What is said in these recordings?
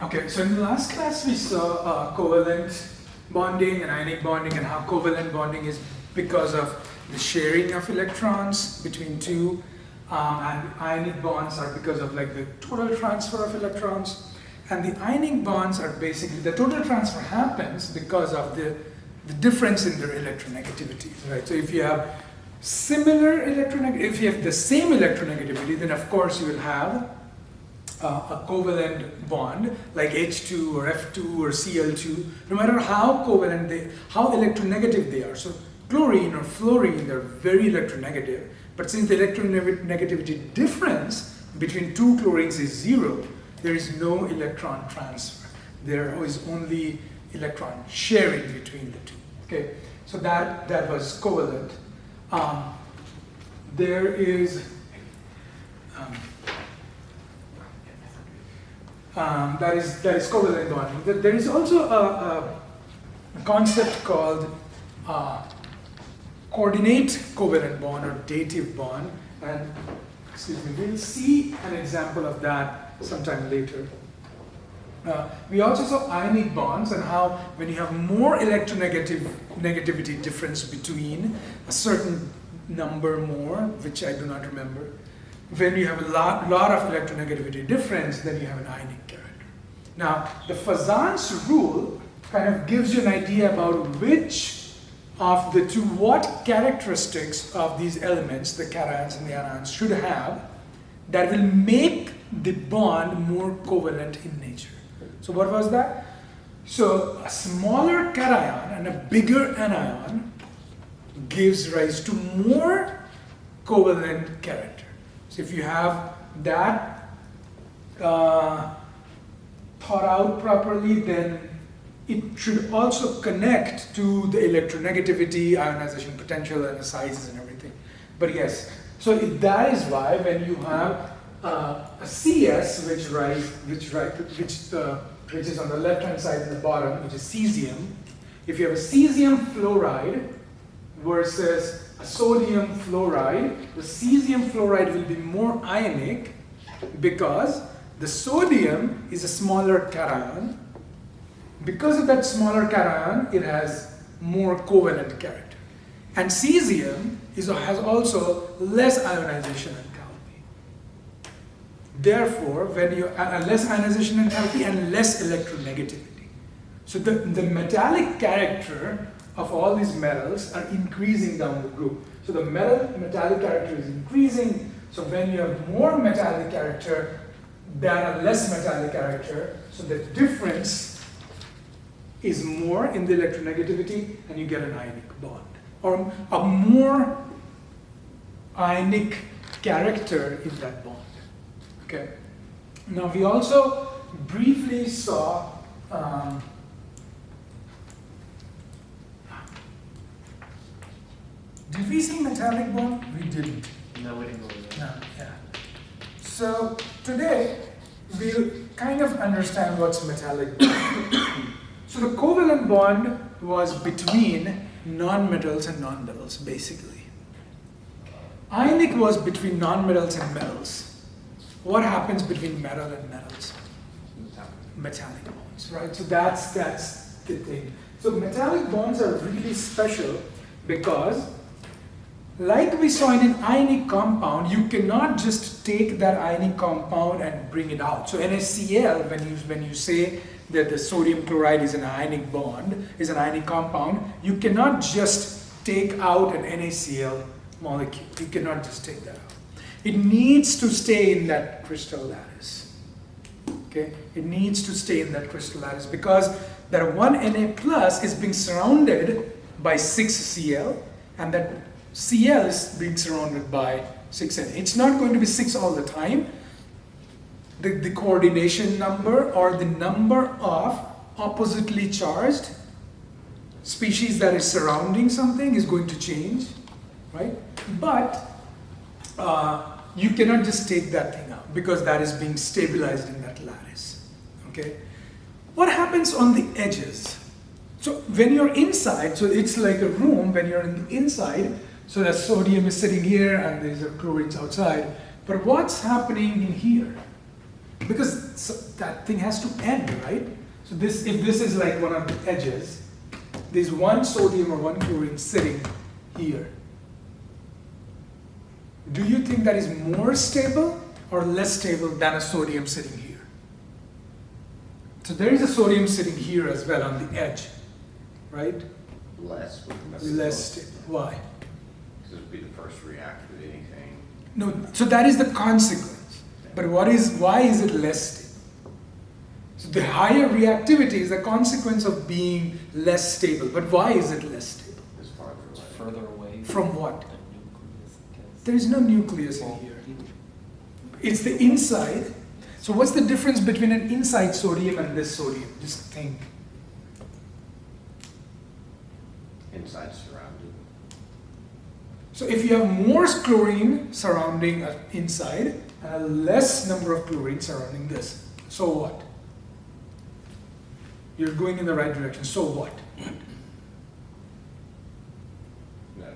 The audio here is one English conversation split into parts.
Okay, so in the last class we saw covalent bonding and ionic bonding, and how covalent bonding is because of the sharing of electrons between two, and ionic bonds are because of like the total transfer of electrons, and the ionic bonds are basically, the total transfer happens because of the difference in their electronegativities, right? So if you have similar if you have the same electronegativity, then of course you will have a covalent bond like H2 or F2 or Cl2, no matter how covalent how electronegative they are. So chlorine or fluorine, they're very electronegative, but since the electronegativity difference between two chlorines is zero, there is no electron transfer. There is only electron sharing between the two. Okay, so that was covalent. There is that is covalent bonding. There is also a concept called coordinate covalent bond or dative bond, and we'll see an example of that sometime later. We also saw ionic bonds and how when you have more electronegativity difference between a certain number more, which I do not remember, when you have a lot of electronegativity difference, then you have an ionic character. Now, the Fazan's rule kind of gives you an idea about which of the two, what characteristics of these elements, the cations and the anions, should have that will make the bond more covalent in nature. So what was that? So a smaller cation and a bigger anion gives rise to more covalent character. So if you have that thought out properly, then it should also connect to the electronegativity, ionization potential, and the sizes and everything. But yes, so that is why when you have a CS, which is on the left-hand side in the bottom, which is cesium. If you have a cesium fluoride versus a sodium fluoride, the cesium fluoride will be more ionic because the sodium is a smaller cation. Because of that smaller cation, it has more covalent character. And cesium has also less ionization enthalpy. Therefore, when you have less ionization enthalpy and less electronegativity. So the metallic character of all these metals are increasing down the group. So the metallic character is increasing. So when you have more metallic character than a less metallic character, so the difference is more in the electronegativity, and you get an ionic bond, or a more ionic character in that bond. Okay. Now we also briefly saw did we see metallic bond? We didn't. No, we didn't go there. No, yeah. So today we'll kind of understand what's metallic bond. So the covalent bond was between nonmetals and nonmetals, basically. Ionic was between nonmetals and metals. What happens between metal and metals? Metallic bonds, right? So that's the thing. So metallic bonds are really special because, like we saw in an ionic compound, you cannot just take that ionic compound and bring it out. So NaCl, when you say that the sodium chloride is an ionic bond, is an ionic compound, you cannot just take out an NaCl molecule. You cannot just take that out. It needs to stay in that crystal lattice. Okay? It needs to stay in that crystal lattice because that one Na plus is being surrounded by 6Cl, and that Cl is being surrounded by 6Na. It's not going to be 6 all the time. The coordination number, or the number of oppositely charged species that is surrounding something, is going to change, right? But you cannot just take that thing out because that is being stabilized in that lattice. Okay? What happens on the edges? So when you're inside, so it's like a room when you're in the inside, so that sodium is sitting here and there's a chlorines outside. But what's happening in here? Because that thing has to end, right? So this, if this is like one of the edges, there's one sodium or one chlorine sitting here. Do you think that is more stable or less stable than a sodium sitting here? So there is a sodium sitting here as well on the edge, right? Less. Less stable. Why? Because it would be the first to react with anything. No, so that is the consequence. But why is it less stable? So the higher reactivity is a consequence of being less stable. But why is it less stable? It's farther It's away. further away From what? the nucleus, I guess. There is no nucleus in here. It's the inside. So what's the difference between an inside sodium and this sodium? Just think. Inside surrounded. So if you have more chlorine surrounding inside and a less number of chlorine surrounding this, so what? You're going in the right direction, so what? No.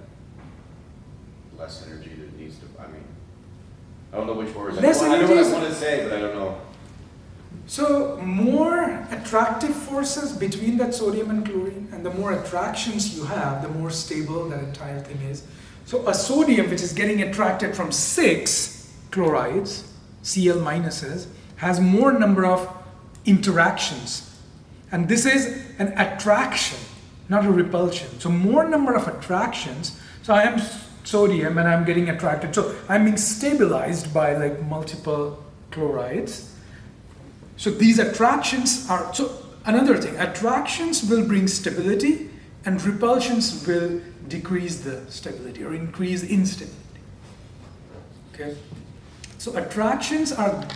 Less energy that needs to, I mean, I don't know which words. Less I know energy what is- I want to say, but I don't know. So more attractive forces between that sodium and chlorine, and the more attractions you have, the more stable that entire thing is. So a sodium which is getting attracted from 6 chlorides, Cl minuses, has more number of interactions. And this is an attraction, not a repulsion. So more number of attractions. So I am sodium and I'm getting attracted. So I'm being stabilized by like multiple chlorides. So these attractions are, so another thing, attractions will bring stability and repulsions will decrease the stability or increase instability. Okay? So attractions are,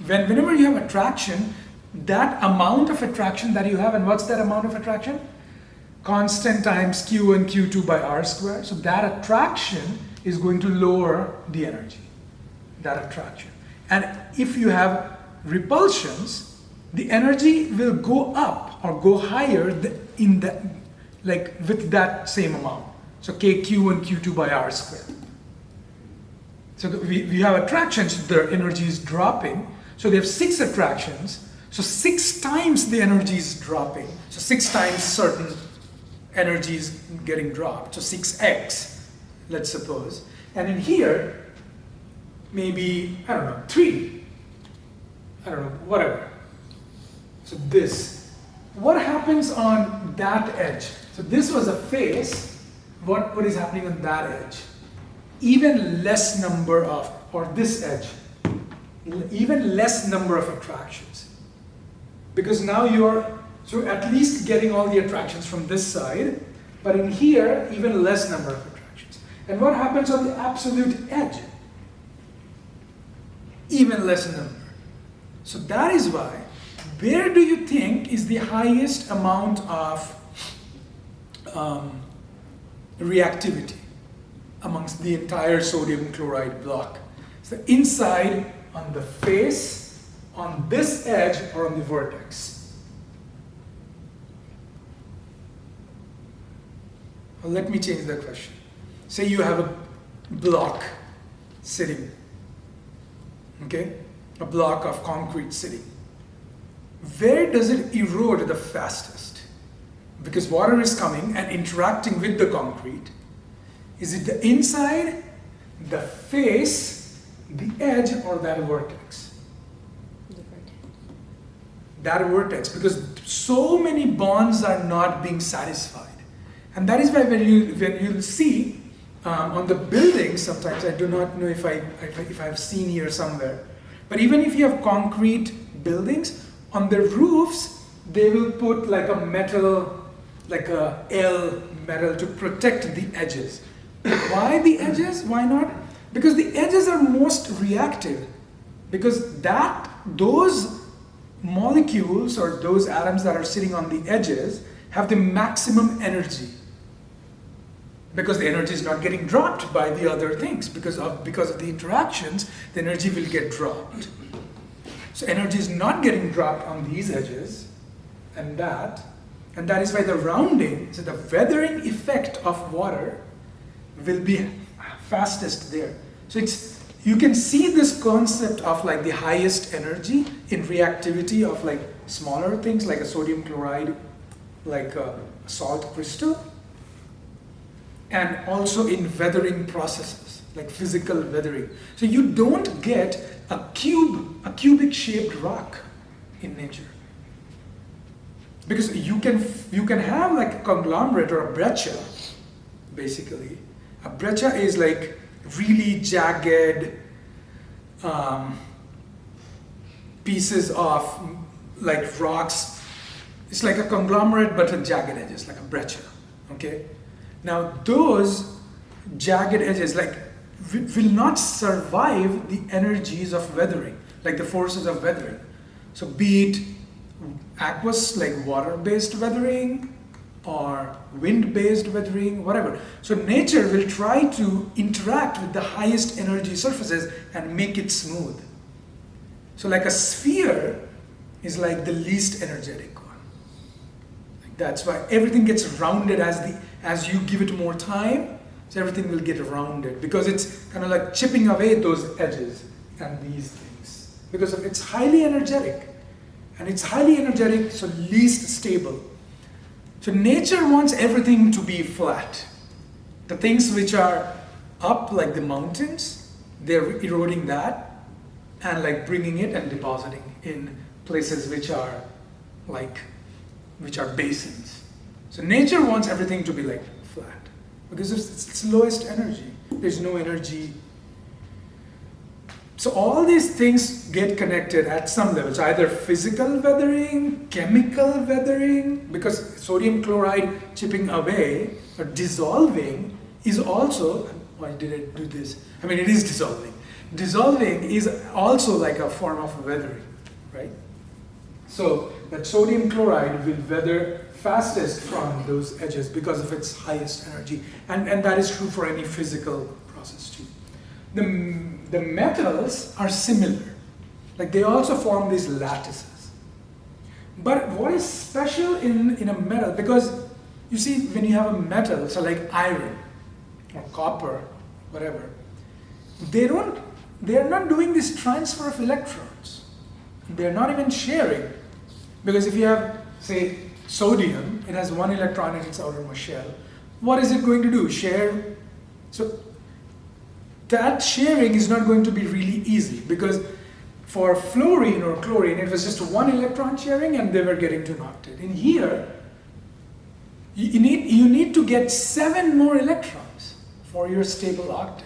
whenever you have attraction, that amount of attraction that you have, and what's that amount of attraction? Constant times Q1, Q2 by R squared. So that attraction is going to lower the energy, that attraction. And if you have repulsions, the energy will go up or go higher in the, like with that same amount. So KQ and Q2 by R squared. So we have attractions, their energy is dropping. So they have 6 attractions. So 6 times the energy is dropping. So 6 times certain energy is getting dropped. So 6x, let's suppose. And in here, maybe, I don't know, 3. I don't know, whatever. So this. What happens on that edge? So this was a face. What is happening on that edge? Even less number of, or this edge, even less number of attractions. Because now you're, so at least getting all the attractions from this side, but in here, even less number of attractions. And what happens on the absolute edge? Even less number. So that is why, where do you think is the highest amount of reactivity amongst the entire sodium chloride block? So inside, on the face, on this edge, or on the vertex? Well, let me change that question. Say you have a block sitting, okay? A block of concrete sitting. Where does it erode the fastest? Because water is coming and interacting with the concrete. Is it the inside, the face, the edge, or that vertex? That vertex, because so many bonds are not being satisfied. And that is why when you see on the buildings, sometimes I do not know if I have seen here somewhere, but even if you have concrete buildings, on the roofs, they will put like a metal, like a L metal to protect the edges. Why the edges? Why not? Because the edges are most reactive. Because those molecules or those atoms that are sitting on the edges have the maximum energy. Because the energy is not getting dropped by the other things. Because of the interactions, the energy will get dropped. So energy is not getting dropped on these edges, and that is why the rounding, so the weathering effect of water will be fastest there. So you can see this concept of like the highest energy in reactivity of like smaller things like a sodium chloride, like a salt crystal, and also in weathering processes, like physical weathering. So you don't get a cubic shaped rock in nature. Because you can have like a conglomerate or a breccia, basically. A breccia is like really jagged pieces of like rocks. It's like a conglomerate but with jagged edges, like a breccia. Okay. Now those jagged edges like will not survive the energies of weathering, like the forces of weathering. So be it aqueous, like water-based weathering, or wind-based weathering, whatever. So nature will try to interact with the highest energy surfaces and make it smooth. So like a sphere is like the least energetic one. That's why everything gets rounded as you give it more time, so everything will get rounded because it's kind of like chipping away those edges and these things. Because it's highly energetic. And it's highly energetic, so least stable. So nature wants everything to be flat. The things which are up, like the mountains, they're eroding that and like bringing it and depositing in places which are basins. So nature wants everything to be like flat because it's lowest energy. There's no energy. So all these things get connected at some levels, either physical weathering, chemical weathering, because sodium chloride chipping away or dissolving is also, why did I do this? I mean, it is dissolving. Dissolving is also like a form of weathering, right? So that sodium chloride will weather fastest from those edges because of its highest energy. And that is true for any physical process too. The metals are similar. Like they also form these lattices. But what is special in a metal, because you see when you have a metal, so like iron or copper, whatever, they are not doing this transfer of electrons. They're not even sharing. Because if you have, say, sodium, it has one electron in its outermost shell. What is it going to do? Share? So that sharing is not going to be really easy because for fluorine or chlorine, it was just one electron sharing and they were getting to an octet. In here, you need to get 7 more electrons for your stable octet.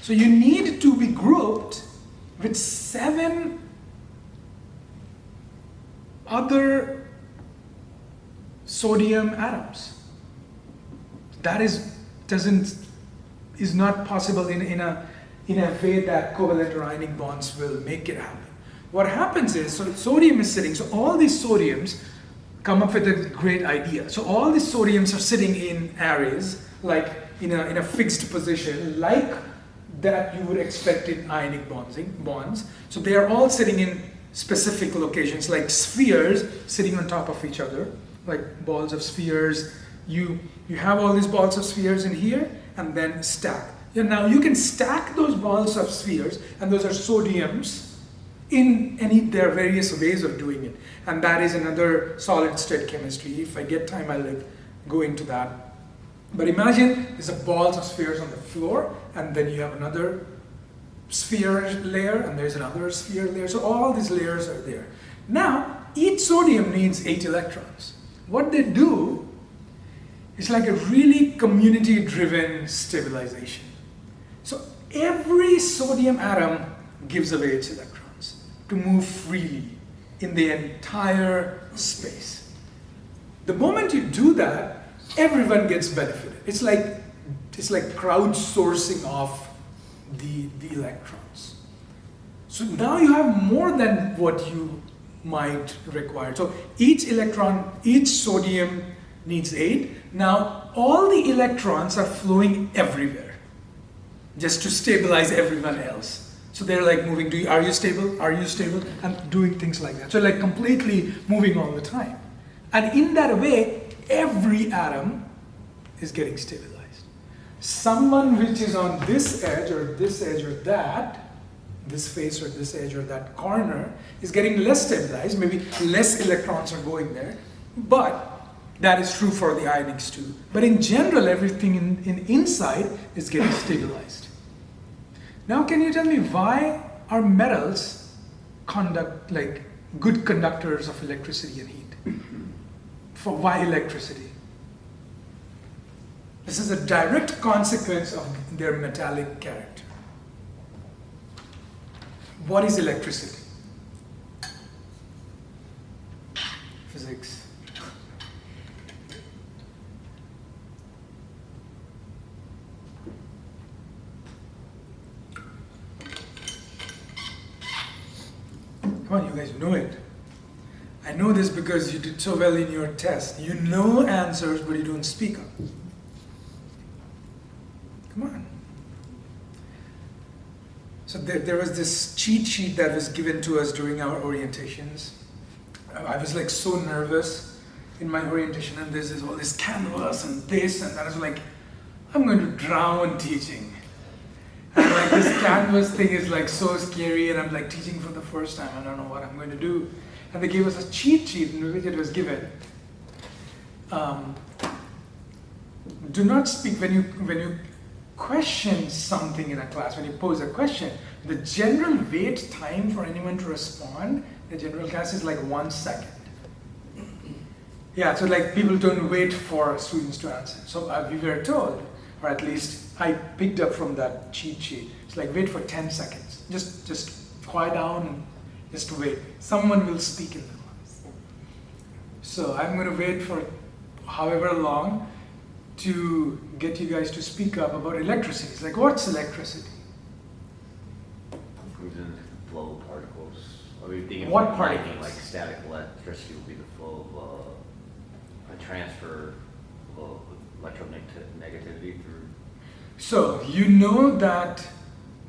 So you need to be grouped with 7 other sodium atoms. That is not possible in a way that covalent or ionic bonds will make it happen. What happens is, so sodium is sitting, so all these sodiums come up with a great idea. So all these sodiums are sitting in arrays, like in a fixed position, like that you would expect in ionic bonds. So they are all sitting in specific locations, like spheres sitting on top of each other, like balls of spheres. You have all these balls of spheres in here, and then stack. And now you can stack those balls of spheres, and those are sodiums there are various ways of doing it. And that is another solid state chemistry. If I get time, I'll go into that. But imagine there's a balls of spheres on the floor, and then you have another sphere layer, and there's another sphere layer. So all these layers are there. Now, each sodium needs 8 electrons. What they do is like a really community-driven stabilization. So every sodium atom gives away its electrons to move freely in the entire space. The moment you do that, everyone gets benefited. It's like crowdsourcing of the electrons. So now you have more than what you might require. So each sodium needs 8. Now all the electrons are flowing everywhere just to stabilize everyone else. So they're like moving, are you stable? Are you stable? And doing things like that. So like completely moving all the time. And in that way, every atom is getting stabilized. Someone which is on this edge or that this face or this edge or that corner is getting less stabilized, maybe less electrons are going there, but that is true for the ionics too. But in general, everything in inside is getting stabilized. Now can you tell me why are metals good conductors of electricity and heat? For why electricity? This is a direct consequence of their metallic character. What is electricity? Physics. Come on, you guys know it. I know this because you did so well in your test. You know answers, but you don't speak up. Come on. So there was this cheat sheet that was given to us during our orientations. I was like so nervous in my orientation, and there's all this canvas and this, and I was like, I'm going to drown teaching. And like this canvas thing is like so scary, and I'm like teaching for the first time. I don't know what I'm going to do. And they gave us a cheat sheet in which it was given. Do not speak when you question something in a class. When you pose a question, the general wait time for anyone to respond, the general class is like 1 second. Yeah, so like people don't wait for students to answer. So we were told, or at least I picked up from that cheat sheet. It's like wait for 10 seconds. Just quiet down and just wait. Someone will speak in the class. So I'm going to wait for however long to get you guys to speak up about electricity. It's like, what's electricity? Moves into the flow of particles. What particles? Like static electricity would be the flow of a transfer of electronegativity through. So you know that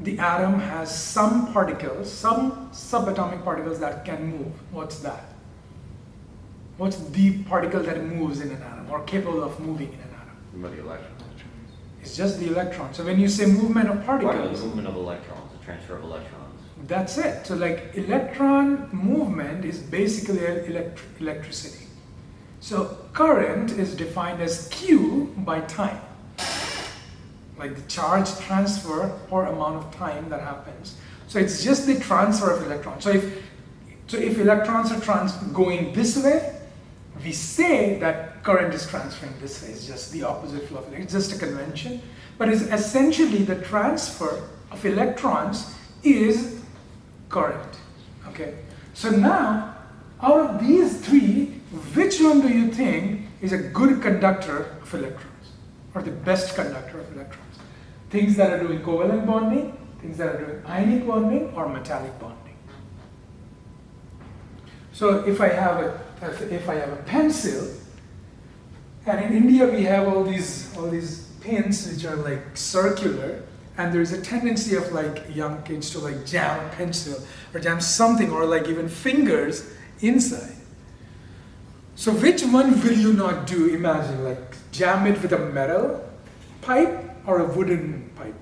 the atom has some particles, some subatomic particles that can move. What's that? What's the particle that moves in an atom or capable of moving in an atom? About the electrons. It's just the electron. So when you say movement of particles, The movement of electrons, the transfer of electrons. that's it. So like electron movement is basically electricity. So current is defined as Q by time. Like the charge transfer or amount of time that happens. So it's just the transfer of electrons. So if electrons are going this way, we say that current is transferring this way. It's just the opposite flow of electrons. It's just a convention. But it's essentially the transfer of electrons is current. Okay. So now, out of these three, which one do you think is a good conductor of electrons? Or the best conductor of electrons? Things that are doing covalent bonding, things that are doing ionic bonding, or metallic bonding. So if I have a pencil, and in India we have all these pins which are like circular, and there is a tendency of like young kids to like jam a pencil or jam something or like even fingers inside. So which one will you not do? Imagine like jam it with a metal pipe or a wooden pipe?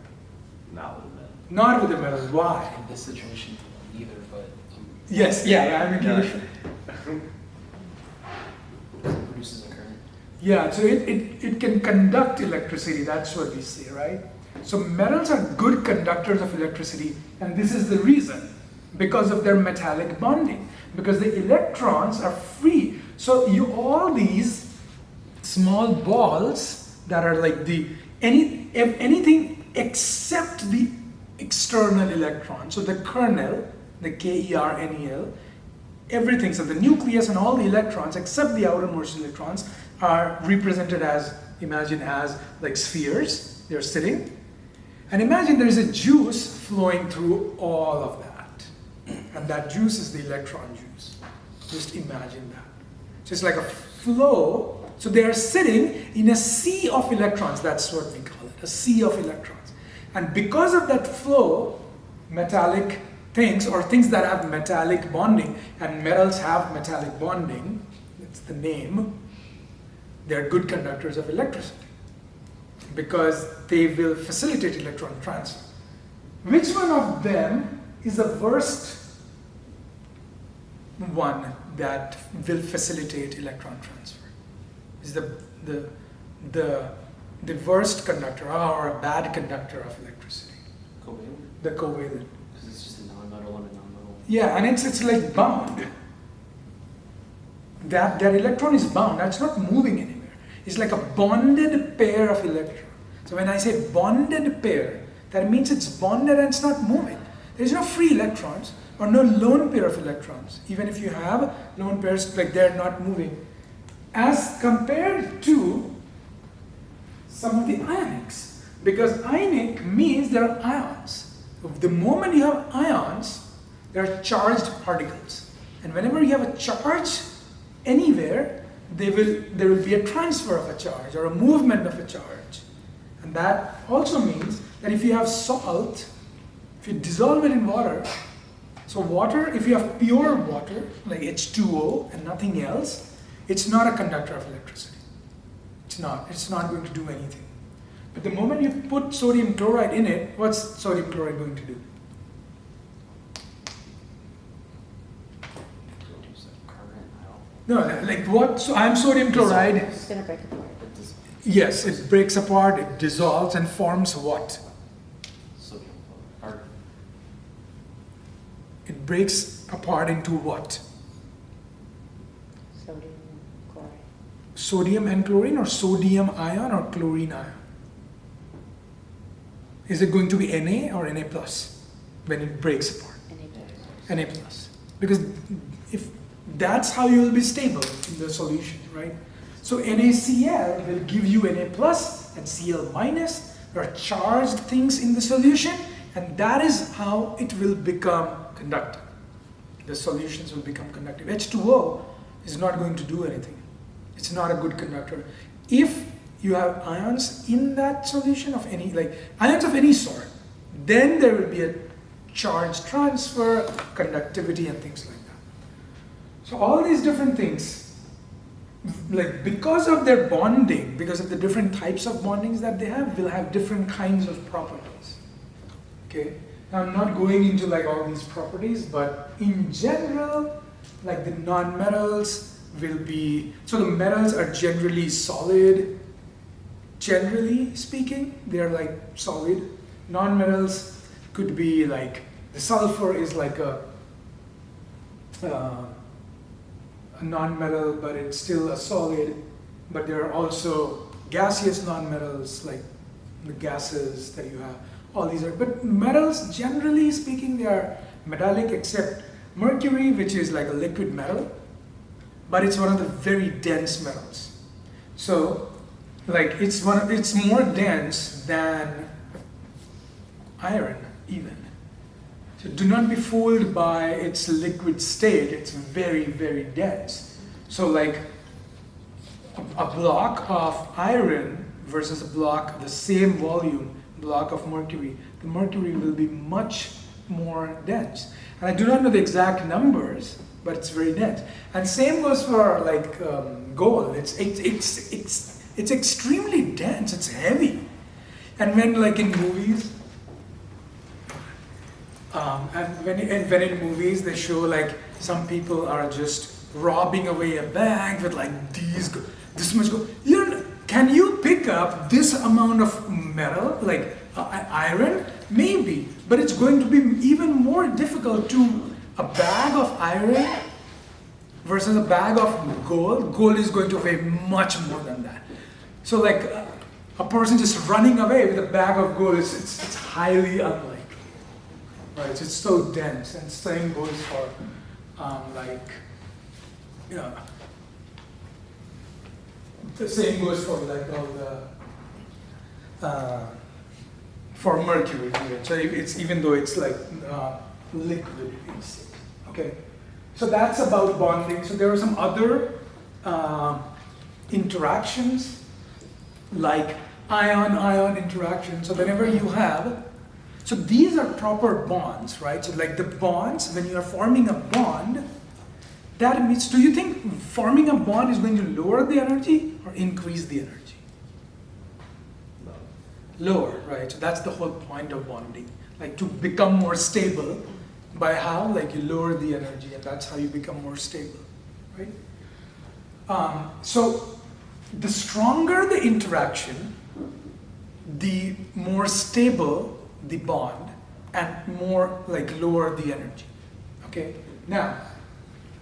Not with metal. Not with a metal. Why? In this situation, neither, but Yes, yeah, I mean, it produces a current. yeah, so it can conduct electricity, that's what we say, right? So metals are good conductors of electricity, and this is the reason, because of their metallic bonding, because the electrons are free. So all these small balls that are like anything except the external electron, so the kernel, the KERNEL, everything, so the nucleus and all the electrons except the outermost electrons are represented as, imagine as like spheres, they're sitting. And imagine there's a juice flowing through all of that. And that juice is the electron juice. Just imagine that. So it's like a flow. So they are sitting in a sea of electrons, that's what we call it, a sea of electrons. And because of that flow, metallic things or things that have metallic bonding, and metals have metallic bonding, that's the name, they're good conductors of electricity because they will facilitate electron transfer. Which one of them is the worst one that will facilitate electron transfer. Is the worst conductor or a bad conductor of electricity. Covalent? The covalent. Because it's just a non-metal and a non-metal. Yeah, and it's like bound. That electron is bound. That's not moving anywhere. It's like a bonded pair of electrons. So when I say bonded pair, that means it's bonded and it's not moving. There's no free electrons or no lone pair of electrons. Even if you have lone pairs, like they're not moving. As compared to some of the ionics. Because ionic means there are ions. The moment you have ions, there are charged particles. And whenever you have a charge anywhere, there will be a transfer of a charge or a movement of a charge. And that also means that if you have salt, if you dissolve it in water, so water, if you have pure water, like H2O and nothing else, it's not a conductor of electricity. It's not going to do anything. But the moment you put sodium chloride in it, what's sodium chloride going to do? No, like what? So I'm sodium chloride. It's going to break apart. Yes, it breaks apart, it dissolves and forms what? Sodium chloride. It breaks apart into what? Sodium chloride. Sodium and chlorine, or sodium ion or chlorine ion? Is it going to be Na or Na plus when it breaks apart? Na plus. Because if that's how you will be stable in the solution, right? So NaCl will give you Na plus and Cl minus. There are charged things in the solution, and that is how it will become conductive. The solutions will become conductive. H2O is not going to do anything. It's not a good conductor. If you have ions in that solution of any, like ions of any sort, then there will be a charge transfer, conductivity, and things like that. So all these different things, like because of their bonding, because of the different types of bondings that they have, will have different kinds of properties. Okay. Now I'm not going into like all these properties, but in general, like the nonmetals will be, so the metals are generally solid. Generally speaking, they're like solid. Nonmetals could be like, the sulfur is like a nonmetal, but it's still a solid. But there are also gaseous nonmetals, like the gases that you have. All these are, but metals, generally speaking, they are metallic, except mercury, which is like a liquid metal, but it's one of the very dense metals. So, like it's more dense than iron, even. So do not be fooled by its liquid state. It's very, very dense. So like a block of iron versus a block of the same volume, block of mercury, the mercury will be much more dense. And I do not know the exact numbers, but it's very dense. And same goes for like gold. It's extremely dense. It's heavy. And when like in movies, when in movies they show like some people are just robbing away a bank with like this much gold. Can you pick up this amount of metal, like iron? Maybe, but it's going to be even more difficult to a bag of iron versus a bag of gold. Gold is going to weigh much more than that. So like a person just running away with a bag of gold, it's highly unlikely. Right, it's so dense, and same goes for the same goes for like all the for mercury. So it's, even though it's like liquid, okay. So that's about bonding. So there are some other interactions like ion-ion interaction. So whenever you have, so these are proper bonds, right? So like the bonds, when you are forming a bond, that means, do you think forming a bond is going to lower the energy or increase the energy? Lower, right? So that's the whole point of bonding. Like to become more stable, By how? Like you lower the energy, and that's how you become more stable, right? So the stronger the interaction, the more stable the bond, and more like lower the energy. Okay. Now,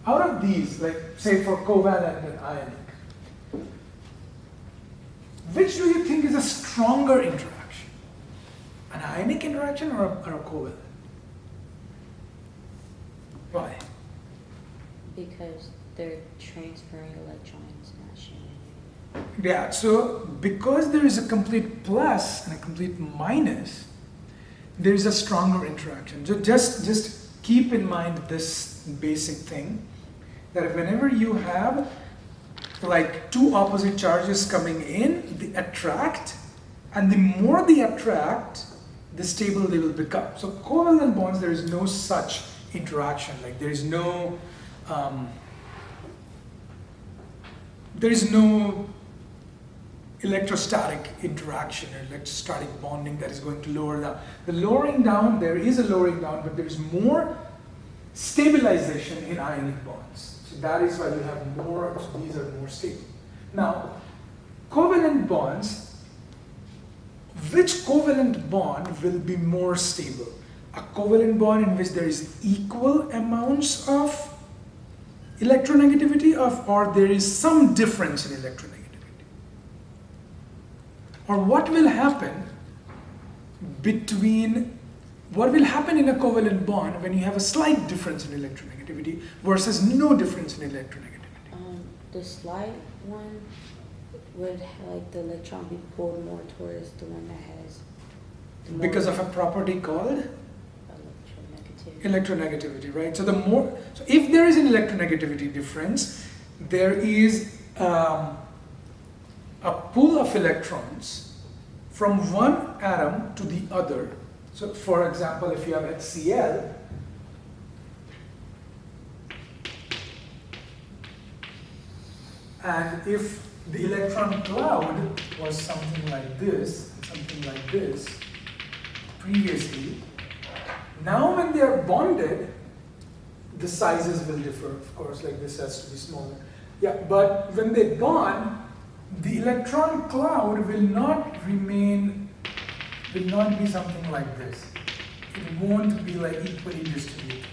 out of these, like say for covalent and ionic, which do you think is a stronger interaction? An ionic interaction or a covalent? Why? Because they're transferring electrons, not sharing. Yeah, so because there is a complete plus and a complete minus, there is a stronger interaction. So just keep in mind this basic thing, that whenever you have like two opposite charges coming in, they attract, and the more they attract, the stable they will become. So covalent bonds, there is no such interaction. Like there is no electrostatic interaction or electrostatic bonding that is going to lower down. The lowering down, there is a lowering down, but there is more stabilization in ionic bonds. So that is why we have more, so these are more stable. Now, covalent bonds, which covalent bond will be more stable? A covalent bond in which there is equal amounts of electronegativity or there is some difference in electronegativity? Or what will happen in a covalent bond when you have a slight difference in electronegativity versus no difference in electronegativity? The slight one would like the electron be pulled more towards the one that has the more Because of a property called electronegativity. electronegativity, right? So if there is an electronegativity difference, there is a pull of electrons from one atom to the other. So for example, if you have HCl, and if the electron cloud was something like this, previously, now when they are bonded, the sizes will differ, of course, like this has to be smaller. Yeah, but when they bond, the electron cloud will not be something like this. It won't be like equally distributed.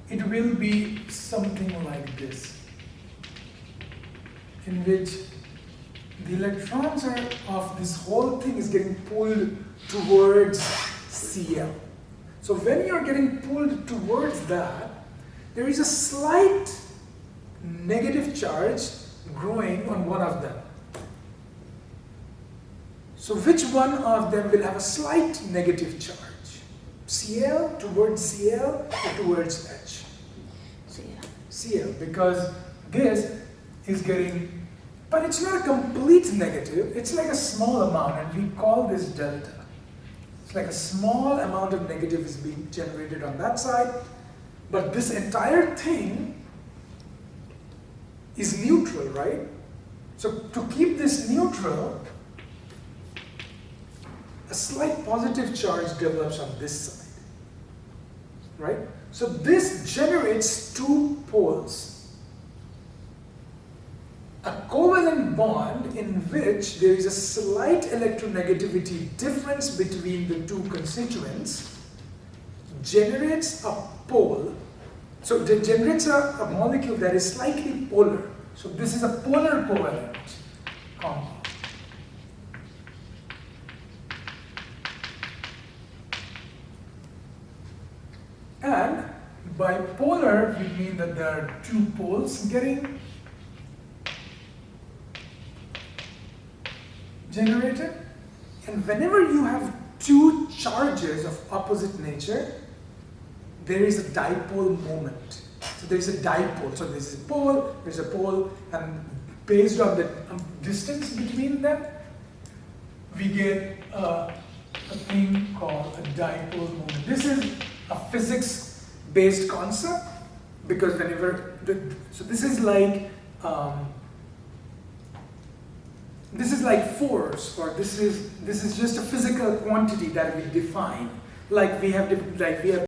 It will be something like this, in which the electrons of this whole thing is getting pulled towards Cl. So when you're getting pulled towards that, there is a slight negative charge growing on one of them. So which one of them will have a slight negative charge? Cl towards Cl or towards H? Cl, because this is getting, but it's not a complete negative, it's like a small amount, and we call this delta. It's like a small amount of negative is being generated on that side, but this entire thing is neutral, right? So to keep this neutral, a slight positive charge develops on this side, right? So this generates two poles. A covalent bond in which there is a slight electronegativity difference between the two constituents generates a pole. So it generates a molecule that is slightly polar. So this is a polar covalent compound. And by polar, we mean that there are two poles getting generated. And whenever you have two charges of opposite nature, there is a dipole moment. So there is a dipole. So there's a pole, and based on the distance between them, we get a thing called a dipole moment. This is a physics-based concept, because whenever so this is like force, or this is just a physical quantity that we define. Like we have